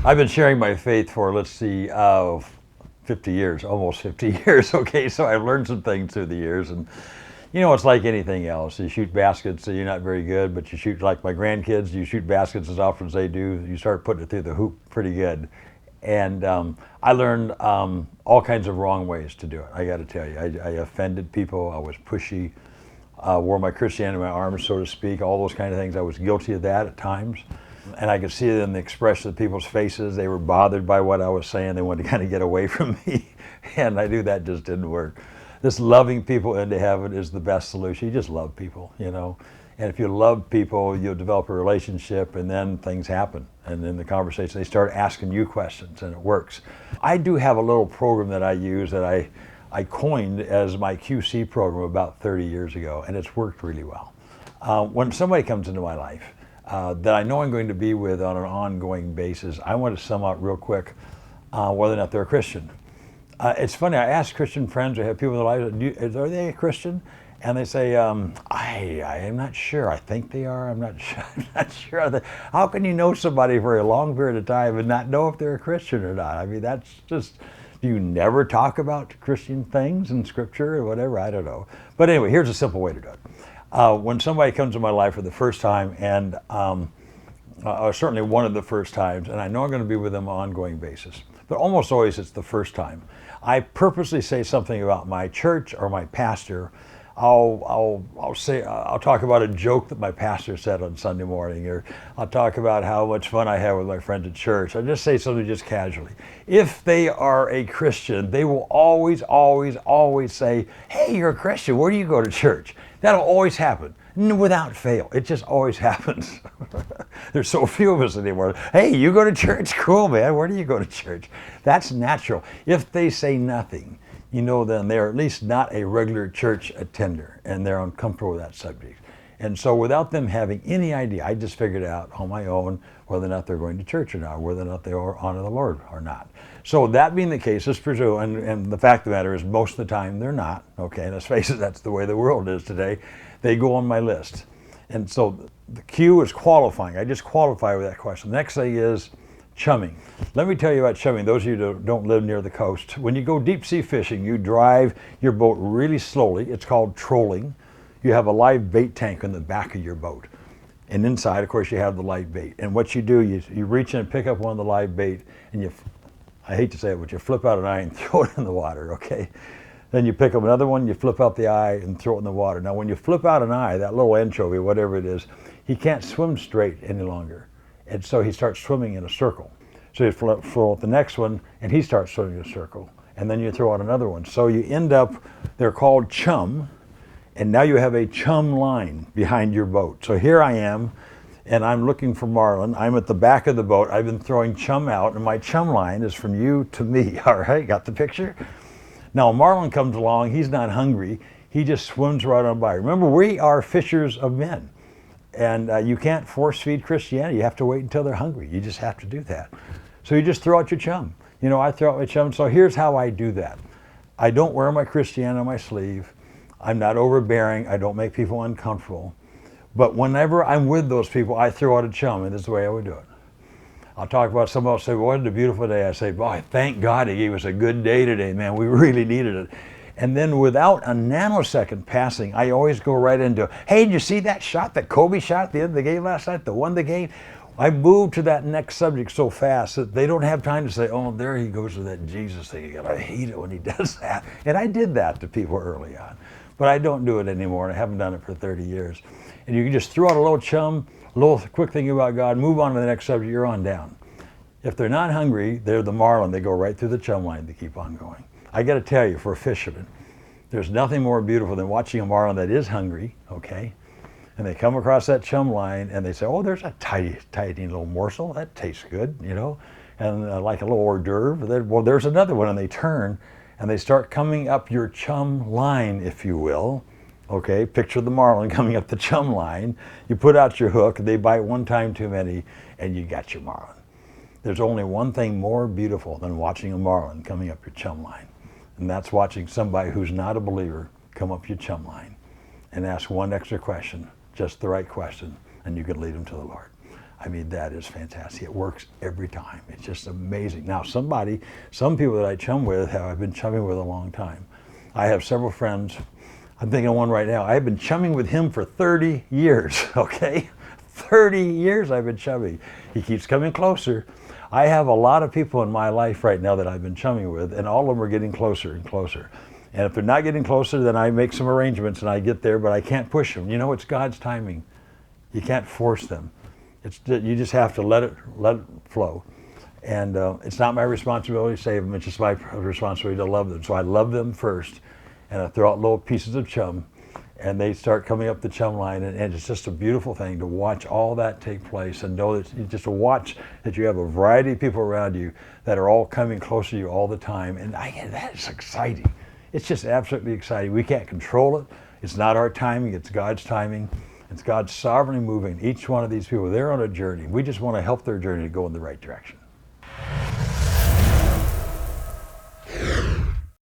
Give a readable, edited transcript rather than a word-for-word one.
I've been sharing my faith for, let's see, 50 years, almost 50 years. Okay, so I've learned some things through the years, and it's like anything else. You shoot baskets, so you're not very good, but you shoot like my grandkids. You shoot baskets as often as they do. You start putting it through the hoop pretty good. And I learned all kinds of wrong ways to do it. I got to tell you, I offended people. I was pushy. Wore my Christianity in my arms, so to speak. All those kind of things. I was guilty of that at times. And I could see it in the expression of people's faces. They were bothered by what I was saying. They wanted to kind of get away from me. And I knew that just didn't work. This loving people into heaven is the best solution. You just love people, And if you love people, you'll develop a relationship, and then things happen. And in the conversation, they start asking you questions, and it works. I do have a little program that I use that I coined as my QC program about 30 years ago, and it's worked really well. When somebody comes into my life that I know I'm going to be with on an ongoing basis, I want to sum up real quick whether or not they're a Christian. It's funny, I ask Christian friends, I have people in their lives, are they a Christian? And they say, I am not sure. I think they are. I'm not sure. I'm not sure. How can you know somebody for a long period of time and not know if they're a Christian or not? I mean, that's just, do you never talk about Christian things in Scripture or whatever? I don't know. But anyway, here's a simple way to do it. When somebody comes to my life for the first time, and certainly one of the first times, and I know I'm going to be with them on an ongoing basis, but almost always it's the first time, I purposely say something about my church or my pastor. I'll talk about a joke that my pastor said on Sunday morning, or I'll talk about how much fun I had with my friends at church. I just say something just casually. If they are a Christian, they will always, always, always say, "Hey, you're a Christian. Where do you go to church?" That'll always happen, without fail. It just always happens. There's so few of us anymore. "Hey, you go to church? Cool, man. Where do you go to church?" That's natural. If they say nothing, then they're at least not a regular church attender, and they're uncomfortable with that subject. And so without them having any idea, I just figured out on my own whether or not they're going to church or not, whether or not they honor the Lord or not. So that being the case, let's presume, and the fact of the matter is most of the time they're not, okay? Let's face it, that's the way the world is today. They go on my list. And so the Q is qualifying. I just qualify with that question. The next thing is chumming. Let me tell you about chumming. Those of you that don't live near the coast, when you go deep sea fishing, you drive your boat really slowly. It's called trolling. You have a live bait tank in the back of your boat. And inside, of course, you have the live bait. And what you do, you reach in and pick up one of the live bait, and I hate to say it, but you flip out an eye and throw it in the water, okay? Then you pick up another one, you flip out the eye and throw it in the water. Now, when you flip out an eye, that little anchovy, whatever it is, he can't swim straight any longer. And so he starts swimming in a circle. So you throw out the next one, and he starts swimming in a circle. And then you throw out another one. So you end up, they're called chum, and now you have a chum line behind your boat. So here I am, and I'm looking for marlin. I'm at the back of the boat. I've been throwing chum out, and my chum line is from you to me. All right, got the picture? Now, a marlin comes along. He's not hungry. He just swims right on by. Remember, we are fishers of men. And you can't force feed Christianity. You have to wait until they're hungry. You just have to do that. So you just throw out your chum. I throw out my chum. So here's how I do that. I don't wear my Christianity on my sleeve. I'm not overbearing. I don't make people uncomfortable. But whenever I'm with those people, I throw out a chum, and this is the way I would do it. I'll talk about someone else say, "Well, what a beautiful day." I say, "Boy, thank God he gave us a good day today, man. We really needed it." And then without a nanosecond passing, I always go right into, "Hey, did you see that shot that Kobe shot at the end of the game last night, that won the game?" I move to that next subject so fast that they don't have time to say, "Oh, there he goes with that Jesus thing again. I hate it when he does that." And I did that to people early on. But I don't do it anymore, and I haven't done it for 30 years. And you can just throw out a little chum, a little quick thing about God, move on to the next subject, you're on down. If they're not hungry, they're the marlin. They go right through the chum line to keep on going. I got to tell you, for a fisherman, there's nothing more beautiful than watching a marlin that is hungry, okay? And they come across that chum line and they say, "Oh, there's a tiny little morsel. That tastes good, and like a little hors d'oeuvre. Well, there's another one," and they turn and they start coming up your chum line, if you will. Okay, picture the marlin coming up the chum line. You put out your hook, they bite one time too many, and you got your marlin. There's only one thing more beautiful than watching a marlin coming up your chum line. And that's watching somebody who's not a believer come up your chum line and ask one extra question, just the right question, and you can lead them to the Lord. I mean, that is fantastic. It works every time. It's just amazing. Now, some people that I chum with, I've been chumming with a long time. I have several friends. I'm thinking of one right now. I've been chumming with him for 30 years, okay? 30 years I've been chumming. He keeps coming closer. I have a lot of people in my life right now that I've been chumming with, and all of them are getting closer and closer. And if they're not getting closer, then I make some arrangements and I get there, but I can't push them. You know, it's God's timing. You can't force them. You just have to let it flow. And it's not my responsibility to save them. It's just my responsibility to love them. So I love them first, and I throw out little pieces of chum, and they start coming up the chum line, and it's just a beautiful thing to watch all that take place and know that you just watch that you have a variety of people around you that are all coming closer to you all the time. And that is exciting. It's just absolutely exciting. We can't control it. It's not our timing. It's God's timing. It's God sovereignly moving each one of these people. They're on a journey. We just want to help their journey to go in the right direction.